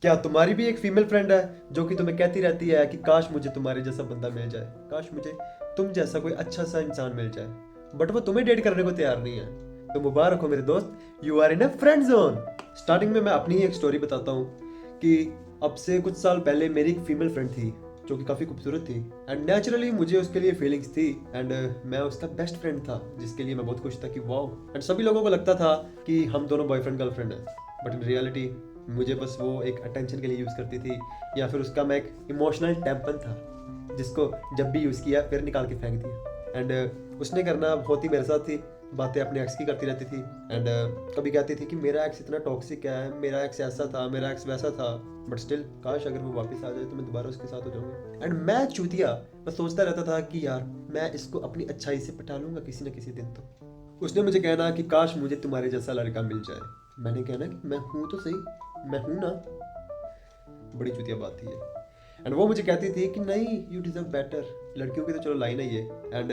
क्या तुम्हारी भी एक फीमेल फ्रेंड है जो कि तुम्हें कहती रहती है कि काश मुझे तुम्हारे जैसा बंदा मिल जाए, काश मुझे तुम जैसा कोई अच्छा सा इंसान मिल जाए, बट वो तुम्हें डेट करने को तैयार नहीं है? तो मुबारक हो मेरे दोस्त, you are in a friend zone. Starting में मैं अपनी ही एक स्टोरी बताता हूँ कि अब से कुछ साल पहले मेरी एक फीमेल फ्रेंड थी जो कि काफ़ी खूबसूरत थी एंड नेचुरली मुझे उसके लिए फीलिंग्स थी एंड मैं उसका बेस्ट फ्रेंड था जिसके लिए मैं बहुत खुश था कि वाओ। एंड सभी लोगों को लगता था कि हम दोनों बॉयफ्रेंड गर्लफ्रेंड हैं, बट इन रियलिटी मुझे बस वो एक अटेंशन के लिए यूज़ करती थी, या फिर उसका मैं एक इमोशनल टेम्पन था जिसको जब भी यूज़ किया फिर निकाल के फेंक दिया। एंड उसने करना होती मेरे साथ थी, बातें अपने एक्स की करती रहती थी एंड कभी कहती थी कि मेरा एक्स इतना टॉक्सिक है, मेरा एक्स ऐसा था, मेरा एक्स वैसा था, बट स्टिल काश अगर वो वापस आ जाए तो मैं दोबारा उसके साथ हो जाऊंगा। एंड मैं चूतिया मैं सोचता रहता था कि यार मैं इसको अपनी अच्छाई से पटा लूंगा किसी न किसी दिन। तो उसने मुझे कहना कि काश मुझे तुम्हारे जैसा लड़का मिल जाए। मैंने कहना कि मैं हूँ तो सही, मैं हूँ ना। बड़ी चुतिया बात थी ये। एंड वो मुझे कहती थी कि नहीं, यू डिजर्व बेटर। लड़कियों की तो चलो लाइन है ये। एंड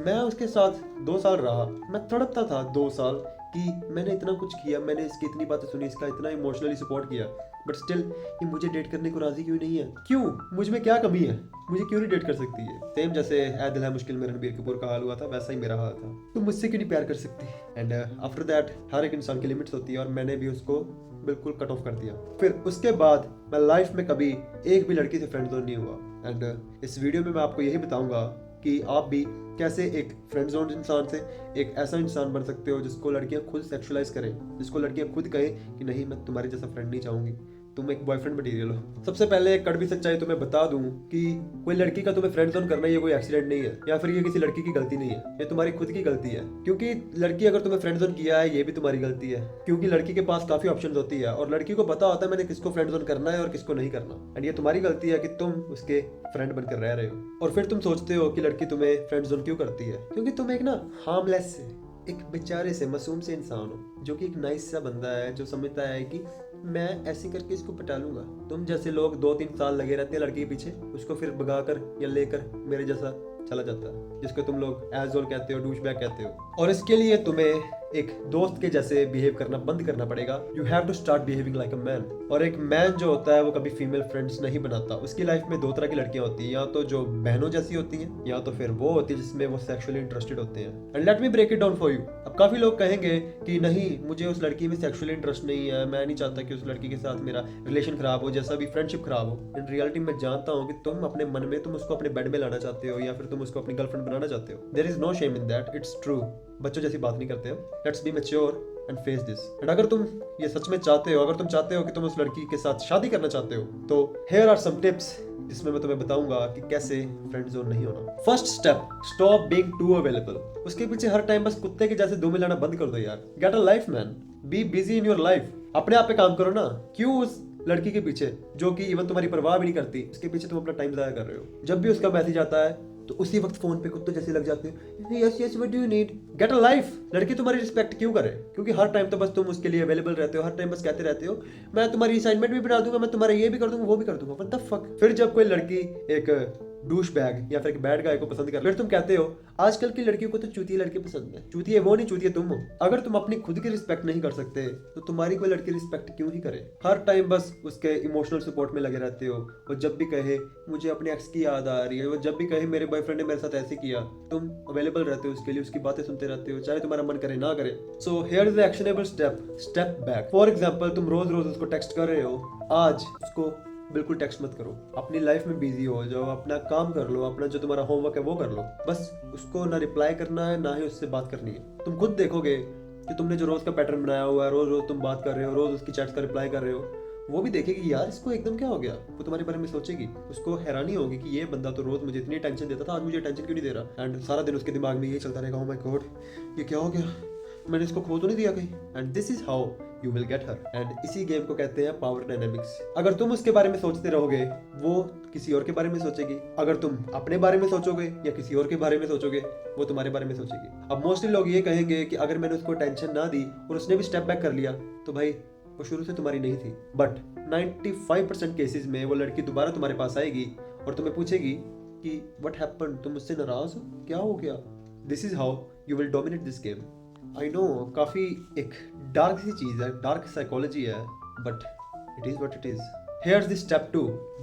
मैं उसके साथ 2 साल रहा, मैं तड़पता था 2 साल कि मैंने इतना कुछ किया, मैंने इसकी इतनी बातें सुनी, इसका इतना इमोशनली सपोर्ट किया, बट स्टिल ये मुझे डेट करने को राजी क्यों नहीं है? क्यों? मुझ में क्या कमी है? मुझे क्यों नहीं डेट कर सकती है? सेम जैसे ऐ दिल है मुश्किल में रणबीर कपूर का हाल हुआ था, वैसा ही मेरा हाल था। तुम मुझसे क्यों नहीं प्यार कर सकती? एंड आफ्टर दैट हर एक इंसान की लिमिट्स होती है और मैंने भी उसको बिल्कुल कट ऑफ कर दिया। फिर उसके बाद मैं लाइफ में कभी एक भी लड़की से फ्रेंड जोन नहीं हुआ। एंड इस वीडियो में मैं आपको यही बताऊंगा कि आप भी कैसे एक फ्रेंड जोन इंसान से एक ऐसा इंसान बन सकते हो जिसको लड़कियां खुद सेक्सुअलाइज करें, जिसको लड़कियां खुद कहें कि नहीं मैं तुम्हारे जैसा फ्रेंड नहीं चाहूंगी, तुम एक बॉयफ्रेंड मटेरियल हो। सबसे पहले एक कड़वी सच्चाई तुम्हें बता दूं कि कोई लड़की का तुम्हें फ्रेंड जोन करना ये कोई एक्सीडेंट नहीं है, या फिर ये किसी लड़की की गलती नहीं है, ये तुम्हारी खुद की गलती है। क्योंकि लड़की अगर तुम्हें फ्रेंड जोन किया है ये भी तुम्हारी गलती है, क्योंकि लड़की के पास काफी ऑप्शंस होती है और लड़की को पता होता है मैंने किसको फ्रेंड जोन करना है और किसको नहीं करना। एंड ये तुम्हारी गलती है कि तुम उसके फ्रेंड बनकर रह रहे हो। और फिर तुम सोचते हो कि लड़की तुम्हें फ्रेंड जोन क्यों करती है? क्योंकि तुम एक ना हार्मलेस से, एक बेचारे से, मासूम से इंसान हो जो कि एक नाइस सा बंदा है जो समझता है कि मैं ऐसे करके इसको पटा लूंगा। तुम जैसे लोग 2-3 साल लगे रहते हैं लड़की के पीछे, उसको फिर भगाकर या लेकर मेरे जैसा चला जाता है, जिसको तुम लोग एजोल कहते हो, डूशबैग कहते हो। और इसके लिए तुम्हें एक दोस्त के जैसे बिहेव करना बंद करना पड़ेगा। You have to start behaving like a man. और एक मैन जो होता है वो कभी फीमेल फ्रेंड्स नहीं बनाता। उसकी लाइफ में 2 तरह की लड़कियां होती हैं, या तो जो बहनों जैसी होती हैं, या तो फिर वो होती है जिसमें वो सेक्सुअली इंटरेस्टेड होते हैं। And let me break it down for you. अब काफी लोग कहेंगे कि नहीं मुझे उस लड़की में सेक्सुअली इंटरेस्ट नहीं है, मैं नहीं चाहता कि उस लड़की के साथ मेरा रिलेशन खराब हो, जैसा भी फ्रेंडशिप खराब हो। इन रियलिटी मैं जानता हूँ कि तुम अपने मन में तुम उसको अपने बेड में लाना चाहते हो, या फिर तुम उसको अपनी गर्लफ्रेंड बनाना चाहते हो। There is no shame in that, it's true. बच्चों जैसी बात नहीं करते हम। Let's be mature and face this. And अगर तुम ये सच में चाहते हो, अगर तुम चाहते हो कि तुम उस लड़की के साथ शादी करना चाहते हो, तो हियर आर सम टिप्स जिसमें मैं तुम्हें बताऊंगा कि कैसे फ्रेंड जोन नहीं होना। First step, stop being too available. उसके पीछे हर टाइम बस कुत्ते के जैसे दो मिलाना बंद कर दो यार। Get a life man, be busy in your life. अपने आप पे काम करो ना। क्यों उस लड़की के पीछे जो कि इवन तुम्हारी परवाह भी नहीं करती, उसके पीछे तुम अपना टाइम जाया कर रहे हो? जब भी उसका मैसेज आता है तो उसी वक्त फोन पे कुत्ते जैसे लग जाते हो। Yes yes what do you need? Get a life. लड़की तुम्हारी रिस्पेक्ट क्यों करे? क्योंकि हर टाइम तो बस तुम उसके लिए अवेलेबल रहते हो, हर टाइम बस कहते रहते हो मैं तुम्हारी असाइनमेंट भी बना दूंगा, मैं तुम्हारा ये भी कर दूंगा, वो भी कर दूंगा। What the fuck. फिर जब कोई लड़की एक डूश बैग या फिर एक बैड गाय को पसंद कर, फिर तुम कहते हो आजकल की लड़कियों को तो चूतिया लड़के पसंद है। चूतिया वो नहीं, चूतिया तुम हो। अगर तुम अपनी खुद की रिस्पेक्ट नहीं कर सकते तो तुम्हारी कोई लड़की रिस्पेक्ट क्यों ही करे? हर टाइम बस उसके इमोशनल सपोर्ट में लगे रहते हो। वो जब भी कहे मुझे अपने एक्स की याद आ रही है, वो जब भी कहे मेरे बॉयफ्रेंड ने मेरे साथ ऐसे किया, तुम अवेलेबल रहते हो उसके लिए, उसकी बातें सुनते रहते हो चाहे तुम्हारा मन करे ना करे। So here is the actionable step, step back. For example तुम रोज रोज उसको टेक्स्ट कर रहे हो, आज उसको बिल्कुल टेक्स्ट मत करो। अपनी लाइफ में बिजी हो जाओ, अपना काम कर लो, अपना जो तुम्हारा होमवर्क है वो कर लो। बस उसको ना रिप्लाई करना है ना ही उससे बात करनी है। तुम खुद देखोगे कि तुमने जो रोज का पैटर्न बनाया हुआ है, रोज रोज तुम बात कर रहे हो, रोज उसकी चैट्स का रिप्लाई कर रहे हो, वो भी देखेगी यार इसको एकदम क्या हो गया। वो तुम्हारे बारे में सोचेगी, उसको हैरानी होगी कि ये बंदा तो रोज मुझे इतनी टेंशन देता था, आज मुझे टेंशन क्यों नहीं दे रहा। एंड सारा दिन उसके दिमाग में ये चलता रहेगा, ओह माय गॉड ये क्या हो गया, मैंने इसको खो तो नहीं दिया कहीं। And this is how you will get her. And इसी गेम को कहते हैं पावर डायनेमिक्स। अगर तुम उसके बारे में सोचते रहोगे वो किसी और के बारे में सोचेगी। अगर तुम अपने बारे में सोचोगे या किसी और के बारे में सोचोगे वो तुम्हारे बारे में सोचेगी। अब मोस्टली लोग ये कहेंगे कि अगर मैंने उसको टेंशन ना दी और उसने भी स्टेप बैक कर लिया तो भाई वो शुरू से तुम्हारी नहीं थी। बट 95% केसेस में वो लड़की दोबारा तुम्हारे पास आएगी और तुम्हें पूछेगी कि व्हाट हैपेंड, तुम मुझसे नाराज हो, क्या हो गया? This is how you will dominate this game. I know काफ़ी एक डार्क सी चीज़ है, डार्क साइकोलॉजी है, but it is what it is. Here's the step 2,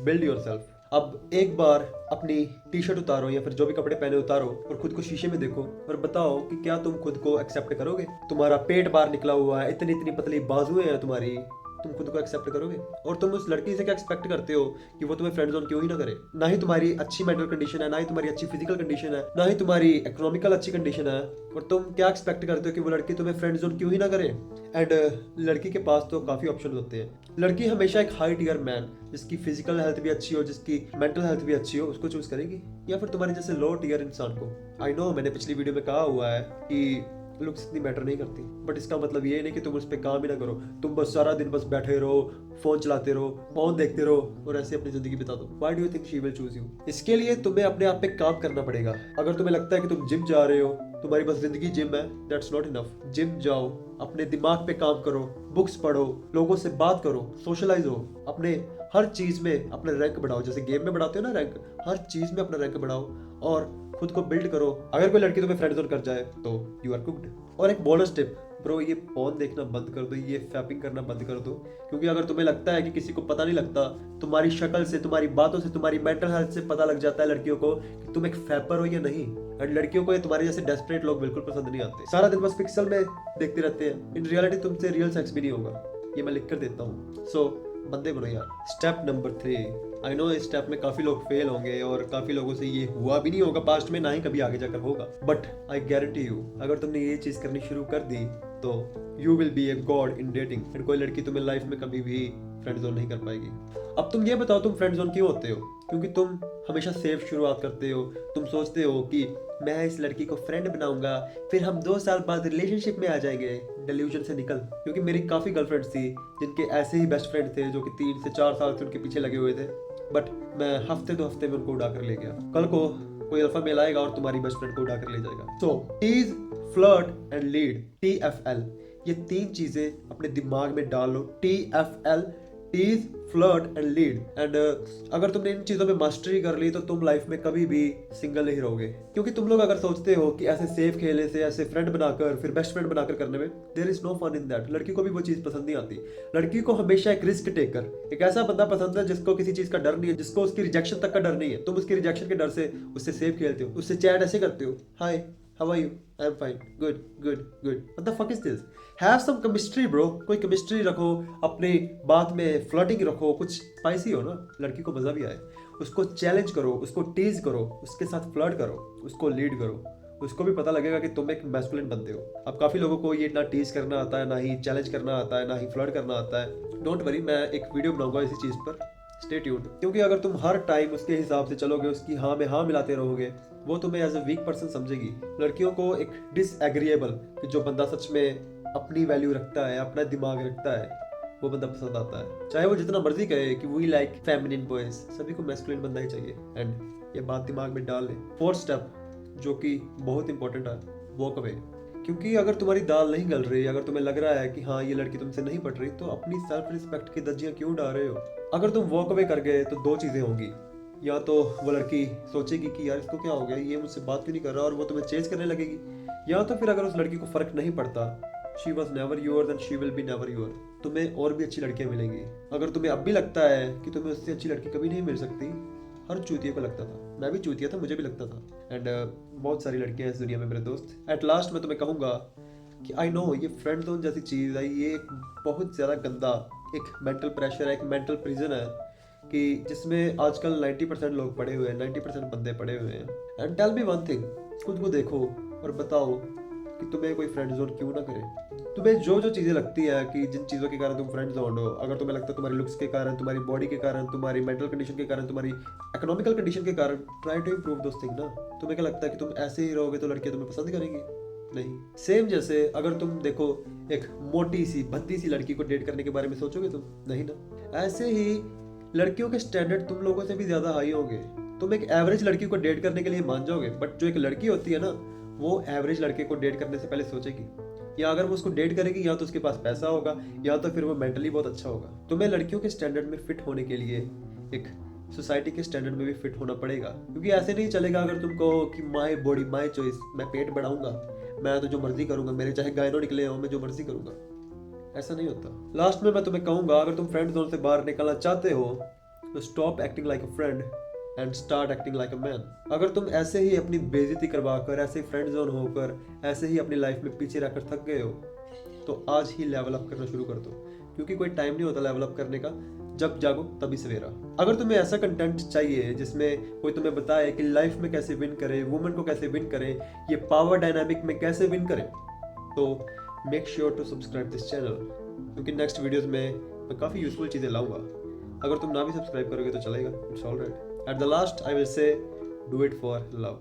build yourself. अब एक बार अपनी टी शर्ट उतारो या फिर जो भी कपड़े पहने उतारो और खुद को शीशे में देखो और बताओ कि क्या तुम खुद को एक्सेप्ट करोगे। तुम्हारा पेट बाहर निकला हुआ है, इतनी इतनी पतली बाजुएं हैं तुम्हारी, तुम खुद को एक्सेप्ट करोगे? और तुम उस लड़की से क्या एक्सपेक्ट करते हो कि वो तुम्हें फ्रेंड जोन क्यों ही ना करे? ना ही तुम्हारी अच्छी मेंटल कंडीशन है, ना ही तुम्हारी अच्छी फिजिकल कंडीशन है, ना ही तुम्हारी इकोनॉमिकल अच्छी कंडीशन है, और तुम क्या एक्सपेक्ट करते हो कि वो लड़की तुम्हें फ्रेंड जोन क्यों ही ना करे? एंड लड़की के पास तो काफी ऑप्शन होते हैं। लड़की हमेशा एक हाई टियर मैन जिसकी फिजिकल हेल्थ भी अच्छी हो, जिसकी मेंटल हेल्थ भी अच्छी हो, उसको चूज करेगी, या फिर तुम्हारे जैसे लो टियर इंसान को? आई नो मैंने पिछली वीडियो में कहा हुआ है कि लुक्स इतनी मैटर नहीं करती, बट इसका मतलब ये नहीं कि तुम उस पर काम ही ना करो। तुम बस सारा दिन बस बैठे रहो, फोन चलाते रहो, फोन देखते रहो और ऐसे अपनी जिंदगी बिता दो। Why do you think she will choose you? इसके लिए तुम्हें अपने आप पे काम करना पड़ेगा। अगर तुम्हें लगता है कि तुम जिम जा रहे हो, तुम्हारी बस जिंदगी जिम है, दैट्स नॉट इनफ। जिम जाओ, अपने दिमाग पे काम करो, बुक्स पढ़ो, लोगों से बात करो, सोशलाइज हो, अपने हर चीज में अपना रैंक बढ़ाओ। जैसे गेम में बढ़ाते हो ना रैंक, हर चीज में अपना रैंक बढ़ाओ और खुद को बिल्ड करो। अगर कोई लड़की तुम्हें फ्रेंड जोन कर जाए तो यू आर कुक्ड। और एक बोनस टिप ब्रो, ये फोन देखना बंद कर दो, ये फैपिंग करना बंद कर दो। क्योंकि अगर तुम्हें लगता है कि किसी को पता नहीं लगता, तुम्हारी शक्ल से, तुम्हारी बातों से, तुम्हारी मेंटल हेल्थ से पता लग जाता है लड़कियों को कि तुम एक फैपर हो या नहीं। एंड लड़कियों को ये तुम्हारे जैसे डेस्परेट लोग बिल्कुल पसंद नहीं आते, सारा दिन बस पिक्सल में देखते रहते हैं। इन रियलिटी तुमसे रियल सेक्स भी नहीं होगा, ये मैं लिख कर देता हूँ। सो बंदे बनो यार। स्टेप नंबर 3, आई नो इस स्टेप में काफी लोग फेल होंगे और काफी लोगों से ये हुआ भी नहीं होगा पास्ट में, ना ही कभी आगे जाकर होगा, बट आई गारंटी यू अगर तुमने ये चीज करनी शुरू कर दी तो you will be a god in dating. And कोई लड़की तुम्हें लाइफ में कभी भी फ्रेंड जोन नहीं कर पाएगी। अब तुम ये बताओ, तुम फ्रेंड जोन क्यों होते हो? क्योंकि तुम हमेशा सेफ शुरुआत करते हो। तुम सोचते हो कि मैं इस लड़की को फ्रेंड बनाऊंगा, फिर हम 2 साल बाद रिलेशनशिप में आ जाएंगे। डिल्यूजन से निकल। क्योंकि मेरी काफी गर्लफ्रेंड्स थी जिनके ऐसे ही बेस्ट फ्रेंड थे जो कि 3 से 4 साल से उनके पीछे लगे हुए थे, बट मैं हफ्ते 2 हफ्ते में उनको उड़ा कर ले गया। कल को कोई अल्फा मेल आएगा और तुम्हारी बेस्ट फ्रेंड को उड़ा कर ले जाएगा। So tease, flirt and lead, TFL, ये 3 चीजें अपने दिमाग में डाल लो। TFL, tease, flirt and lead. And अगर तुमने इन चीजों में मास्टरी कर ली तो तुम लाइफ में कभी भी सिंगल नहीं रहोगे। क्योंकि तुम लोग अगर सोचते हो कि ऐसे सेफ खेलने से, ऐसे फ्रेंड बनाकर फिर बेस्ट फ्रेंड बनाकर करने में, there is no fun in that. लड़की को भी वो चीज पसंद नहीं आती। लड़की को हमेशा एक रिस्क टेकर, एक ऐसा बंदा पसंद है जिसको किसी चीज का डर नहीं है, जिसको उसकी रिजेक्शन तक का डर नहीं है। तुम उसकी रिजेक्शन के डर से उससे सेफ खेलते हो, उससे चैट ऐसे करते हो, hi how are you, I am fine, good good good, what the fuck is this? Have some chemistry bro. कोई केमिस्ट्री रखो अपनी बात में, फ्लर्टिंग रखो, कुछ स्पाइसी हो ना, लड़की को मजा भी आए। उसको चैलेंज करो, उसको टीज करो, उसके साथ फ्लर्ट करो, उसको लीड करो, उसको भी पता लगेगा कि तुम एक मैस्कुलिन बनते हो। अब काफी लोगों को ये ना टीज करना आता है, ना ही चैलेंज करना आता है, ना ही फ्लर्ट करना आता है। डोंट वरी, मैं एक वीडियो बनाऊंगा इसी चीज पर, स्टे ट्यून्ड। क्योंकि अगर तुम हर टाइम उसके हिसाब से चलोगे, उसकी हाँ में हाँ मिलाते रहोगे, वो तुम्हें एज अ वीक पर्सन समझेगी। लड़कियों को एक डिसएग्रीएबल, कि जो बंदा सच में अपनी वैल्यू रखता है, अपना दिमाग रखता है, वो बंदा पसंद आता है। चाहे वो जितना मर्जी कहे कि वी लाइक फेमिनिन बॉयज, सभी को मैस्कुलिन बंदा ही चाहिए। एंड ये बात दिमाग में डाल ले। 4th स्टेप जो कि बहुत इंपॉर्टेंट है, वॉक अवे। क्योंकि अगर तुम्हारी दाल नहीं गल रही, अगर तुम्हें लग रहा है कि हाँ ये लड़की तुमसे नहीं पट रही, तो अपनी सेल्फ रिस्पेक्ट की धज्जियां क्यों डाल रहे हो? अगर तुम वॉक अवे कर गए तो 2 चीजें होंगी। या तो वो लड़की सोचेगी कि यार इसको क्या हो गया, ये मुझसे बात क्यों नहीं कर रहा, और वो तुम्हें चेज करने लगेगी। या तो फिर अगर उस लड़की को फर्क नहीं पड़ता, she was never your and she will be never your, तुम्हें और भी अच्छी लड़कियां मिलेंगी। अगर तुम्हें अब भी लगता है कि तुम्हें उससे अच्छी लड़की कभी नहीं मिल सकती, हर चूतिया को लगता था, मैं भी चूतिया था, मुझे भी लगता था। एंड बहुत सारी लड़कियां इस दुनिया में मेरे दोस्त। एट लास्ट मैं तुम्हें कहूंगा कि आई नो ये फ्रेंड जोन जैसी चीज है, ये एक बहुत ज्यादा गंदा एक मेंटल प्रेशर है, एक मेंटल प्रिजन है, कि जिसमें आजकल 90% लोग पड़े हुए हैं, 90% बंदे पड़े हुए हैं। And tell me one thing, खुद को देखो और बताओ कि तुम्हें कोई फ्रेंड जोन क्यों ना करे। तुम्हें जो जो चीज़ें लगती है कि जिन चीज़ों के कारण तुम फ्रेंड जोन हो, अगर तुम्हें लगता है तुम्हारी लुक्स के कारण, तुम्हारी बॉडी के कारण, तुम्हारी मेंटल कंडीशन के कारण, तुम्हारी इकोनॉमिकल कंडीशन के कारण, try to improve those thing ना। तुम्हें क्या लगता है कि तुम ऐसे ही रहोगे तो लड़कियां तुम्हें पसंद करेंगी? नहीं। सेम जैसे अगर तुम देखो एक मोटी सी भद्दी सी लड़की को डेट करने के बारे में सोचोगे तुम? नहीं ना। ऐसे ही लड़कियों के स्टैंडर्ड तुम लोगों से भी ज्यादा हाई होंगे। तुम एक एवरेज लड़की को डेट करने के लिए मान जाओगे, बट जो एक लड़की होती है ना, वो एवरेज लड़के को डेट करने से पहले सोचेगी, या अगर वो उसको डेट करेगी या तो उसके पास पैसा होगा, या तो फिर वो मेंटली बहुत अच्छा होगा। तुम्हें लड़कियों के स्टैंडर्ड में फिट होने के लिए एक सोसाइटी के स्टैंडर्ड में भी फिट होना पड़ेगा। क्योंकि ऐसे नहीं चलेगा अगर तुम कहो कि माय बॉडी माय चॉइस, मैं पेट बढ़ाऊंगा, मैं तो जो मर्जी करूंगा, मेरे चाहे गायनो निकले हो, मैं जो मर्जी करूंगा। ऐसा नहीं होता। लास्ट में मैं तुम्हें कहूंगा, अगर तुम फ्रेंड जोन से बाहर निकलना चाहते हो तो stop acting like a friend and start acting like a man. अगर तुम ऐसे ही अपनी बेइज्जती करवा कर, ऐसे ही फ्रेंड जोन होकर, ऐसे ही अपनी लाइफ में पीछे रहकर थक गए हो तो आज ही लेवल अप करना शुरू कर दो, क्योंकि कोई टाइम नहीं होता लेवल अप करने का, जब जागो तभी सवेरा। अगर तुम्हें ऐसा कंटेंट चाहिए जिसमें कोई तुम्हें बताए कि लाइफ में कैसे विन करें, वुमेन को कैसे विन करें, ये पावर डायनामिक में कैसे विन करें, तो make sure to subscribe this channel, क्योंकि नेक्स्ट वीडियोस में मैं काफ़ी यूजफुल चीज़ें लाऊंगा। अगर तुम ना भी सब्सक्राइब करोगे तो चलेगा, it's alright. At the last I will say do it for love.